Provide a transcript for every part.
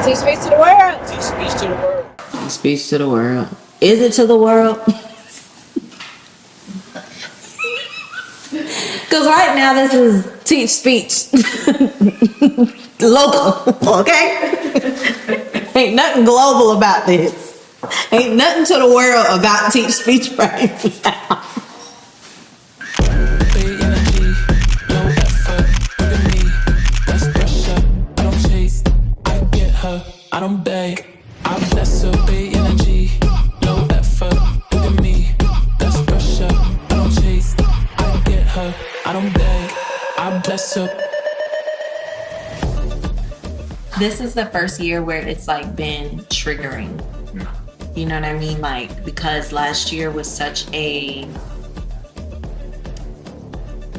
Teach speech to the world. Teach speech to the world. Speech to the world. Is it to the world? Because right now this is teach speech local, okay? Ain't nothing global about this. Ain't nothing to the world about teach speech right now. Big energy, no effort, look at me. That's pressure, I don't chase, I get her, I don't beg. I bless her, big energy, no effort, look at me. That's pressure, I don't chase, I get her, I don't beg. I bless her. This is the first year where it's like been triggering. You know what I mean? Like, because last year was such a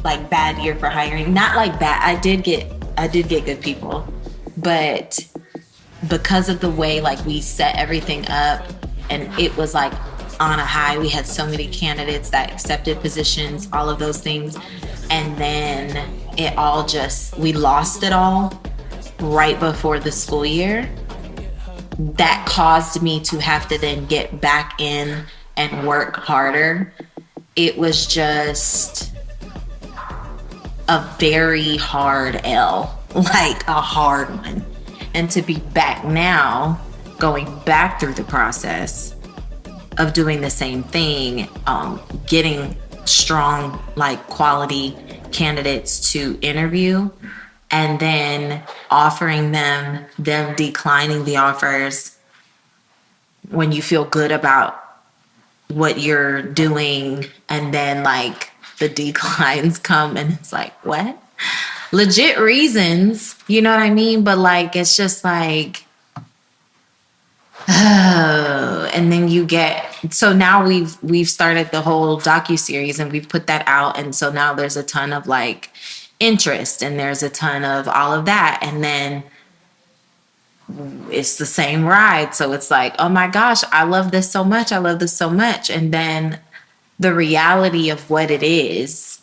like bad year for hiring. Not like bad. I did get good people, but because of the way like we set everything up and it was like on a high, we had so many candidates that accepted positions, all of those things. And then it all just, we lost it all right before the school year. That caused me to have to then get back in and work harder. It was just a very hard L, like a hard one. And to be back now, going back through the process of doing the same thing, getting strong, like quality candidates to interview, and then offering them declining the offers when you feel good about what you're doing, and then like the declines come and it's like, what? Legit reasons, you know what I mean? But like, it's just like, and then you get, so now we've started the whole docuseries and we've put that out. And so now there's a ton of like interest and there's a ton of all of that. And then it's the same ride. So it's like, oh my gosh, I love this so much. I love this so much. And then the reality of what it is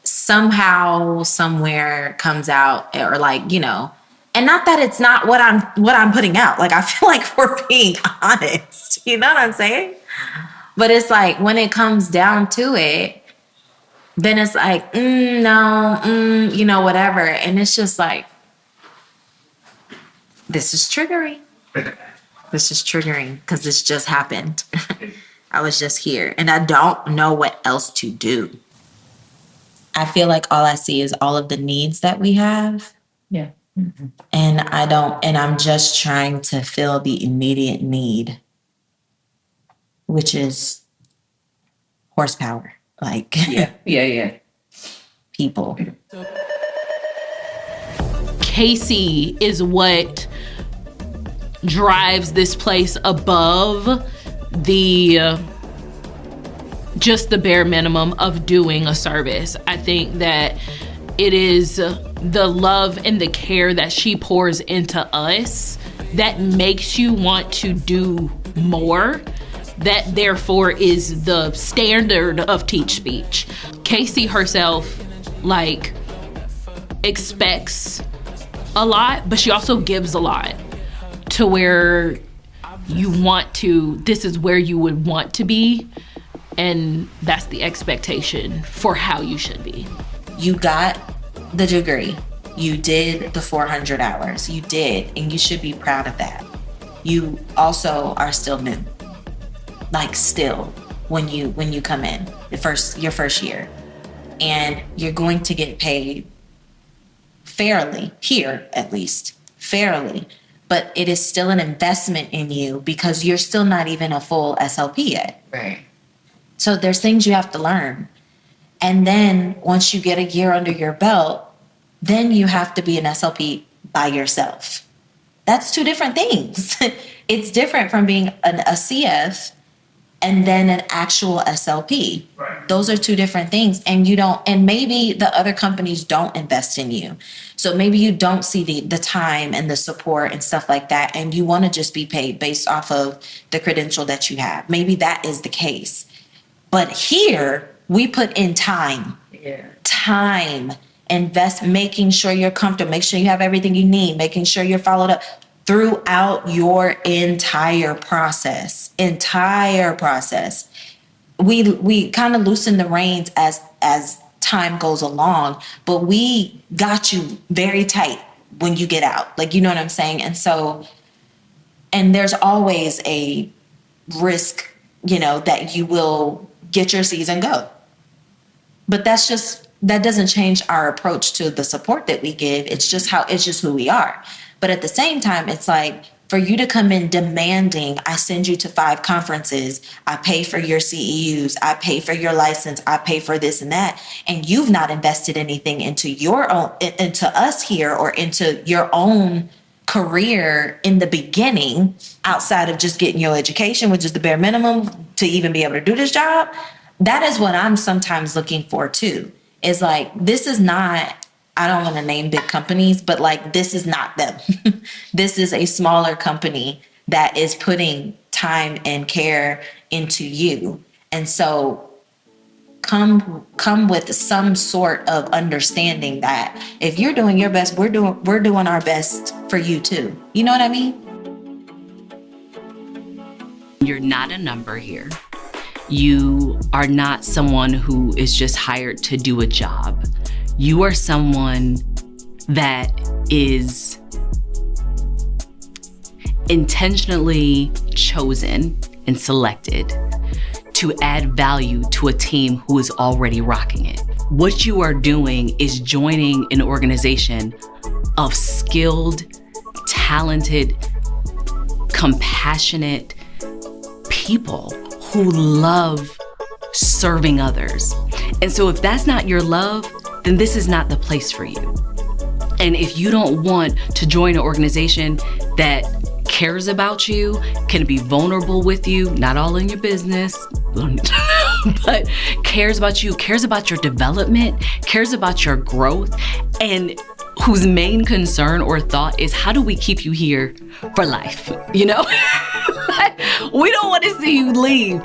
somehow, somewhere comes out, or like, you know, and not that it's not what I'm putting out. Like, I feel like we're being honest. You know what I'm saying? But it's like when it comes down to it, then it's like, no, you know, whatever. And it's just like, this is triggering. This is triggering because this just happened. I was just here and I don't know what else to do. I feel like all I see is all of the needs that we have. Yeah. Mm-hmm. And I'm just trying to fill the immediate need, which is horsepower. Like, Yeah. people. Casey is what drives this place above the just the bare minimum of doing a service. I think that it is the love and the care that she pours into us that makes you want to do more. That therefore is the standard of teach speech. Casey herself like expects a lot, but she also gives a lot to where you want to, this is where you would want to be. And that's the expectation for how you should be. You got the degree. You did the 400 hours. You did, and you should be proud of that. You also are still new. Like still, when you come in, your first year. And you're going to get paid fairly, here at least, fairly. But it is still an investment in you because you're still not even a full SLP yet. Right. So there's things you have to learn. And then once you get a year under your belt, then you have to be an SLP by yourself. That's two different things. It's different from being a CF and then an actual SLP. Right. Those are two different things. And maybe the other companies don't invest in you. So maybe you don't see the time and the support and stuff like that. And you want to just be paid based off of the credential that you have. Maybe that is the case. But here we put in time. Yeah. Time, invest, making sure you're comfortable, make sure you have everything you need, making sure you're followed up throughout your entire process. We kind of loosen the reins as time goes along, but we got you very tight when you get out. Like, you know what I'm saying? And so, and there's always a risk, that you will get your season go. But that doesn't change our approach to the support that we give. It's just who we are. But at the same time, it's like, for you to come in demanding, I send you to 5 conferences, I pay for your CEUs, I pay for your license, I pay for this and that, and you've not invested anything into us here, or into your own career in the beginning, outside of just getting your education, which is the bare minimum to even be able to do this job. That is what I'm sometimes looking for too. Is like, this is not, I don't want to name big companies, but like, this is not them. This is a smaller company that is putting time and care into you. And so come with some sort of understanding that if you're doing your best, we're doing our best for you too. You know what I mean? You're not a number here. You are not someone who is just hired to do a job. You are someone that is intentionally chosen and selected to add value to a team who is already rocking it. What you are doing is joining an organization of skilled, talented, compassionate people who love serving others. And so if that's not your love, then this is not the place for you. And if you don't want to join an organization that cares about you, can be vulnerable with you, not all in your business, but cares about you, cares about your development, cares about your growth, and whose main concern or thought is, how do we keep you here for life? We don't want to see you leave.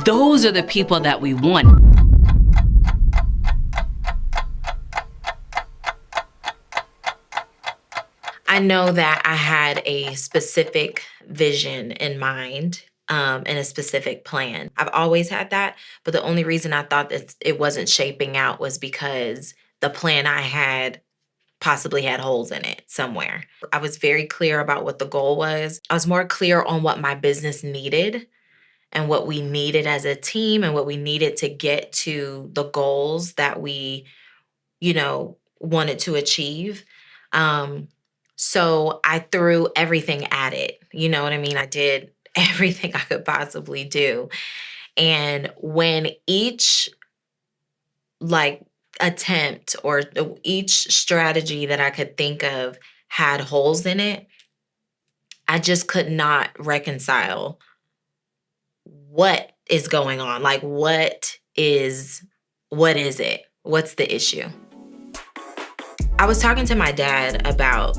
Those are the people that we want. I know that I had a specific vision in mind, and a specific plan. I've always had that, but the only reason I thought that it wasn't shaping out was because the plan I had possibly had holes in it somewhere. I was very clear about what the goal was. I was more clear on what my business needed and what we needed as a team and what we needed to get to the goals that we, wanted to achieve. So I threw everything at it. You know what I mean? I did everything I could possibly do. And when each attempt or each strategy that I could think of had holes in it, I just could not reconcile what is going on. Like, what is it? What's the issue? I was talking to my dad about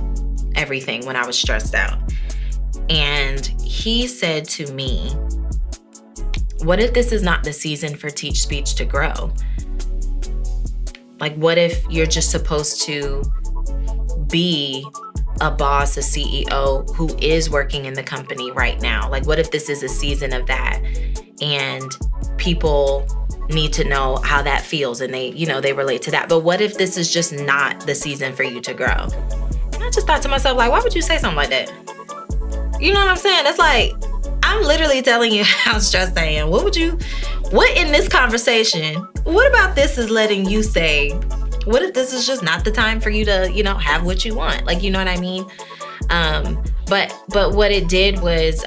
everything when I was stressed out. And he said to me, what if this is not the season for Teach Speech to grow? Like, what if you're just supposed to be a boss, a CEO who is working in the company right now? Like, what if this is a season of that and people need to know how that feels and they relate to that? But what if this is just not the season for you to grow? And I just thought to myself, like, why would you say something like that? You know what I'm saying? It's like, I'm literally telling you how stressed I am. What in this conversation, what about this is letting you say, what if this is just not the time for you to, have what you want? Like, you know what I mean? But what it did was,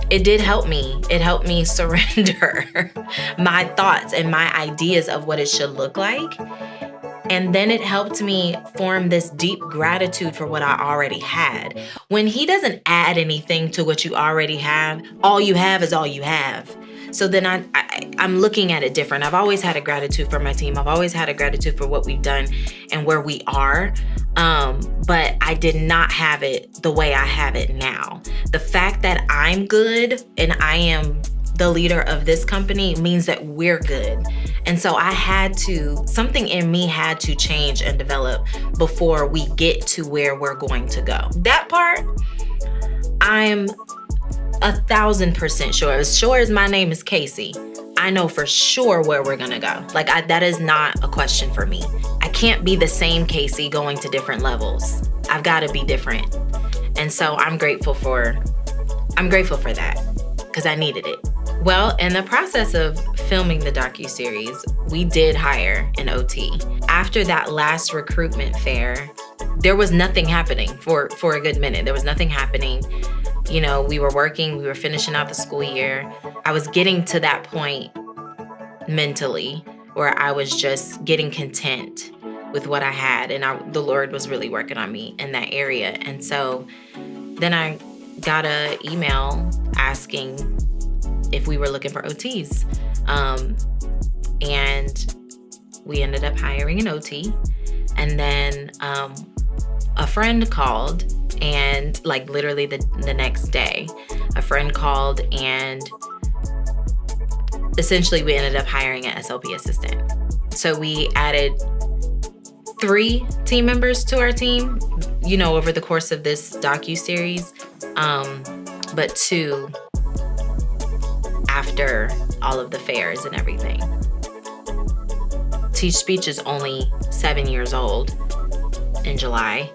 it did help me. It helped me surrender my thoughts and my ideas of what it should look like. And then it helped me form this deep gratitude for what I already had. When he doesn't add anything to what you already have, all you have is all you have. So then I'm looking at it different. I've always had a gratitude for my team. I've always had a gratitude for what we've done and where we are. But I did not have it the way I have it now. The fact that I'm good and I am the leader of this company means that we're good. And so something in me had to change and develop before we get to where we're going to go. That part, I'm 1,000% sure. As sure as my name is Casey, I know for sure where we're gonna go. That is not a question for me. I can't be the same Casey going to different levels. I've gotta be different. And so I'm grateful for that, because I needed it. Well, in the process of filming the docuseries, we did hire an OT. After that last recruitment fair, there was nothing happening for a good minute. There was nothing happening. You know, we were working, we were finishing out the school year. I was getting to that point mentally where I was just getting content with what I had, and the Lord was really working on me in that area. And so then I got an email asking if we were looking for OTs. And we ended up hiring an OT. And then a friend called, and literally the next day, a friend called, and essentially we ended up hiring an SLP assistant. So we added 3 team members to our team, over the course of this docuseries, but 2 after all of the fairs and everything. Teach Speech is only 7 years old in July.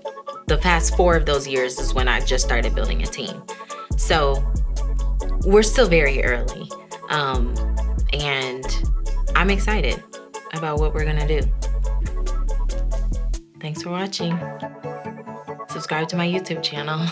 The past 4 of those years is when I just started building a team. So we're still very early. And I'm excited about what we're gonna do. Thanks for watching. Subscribe to my YouTube channel.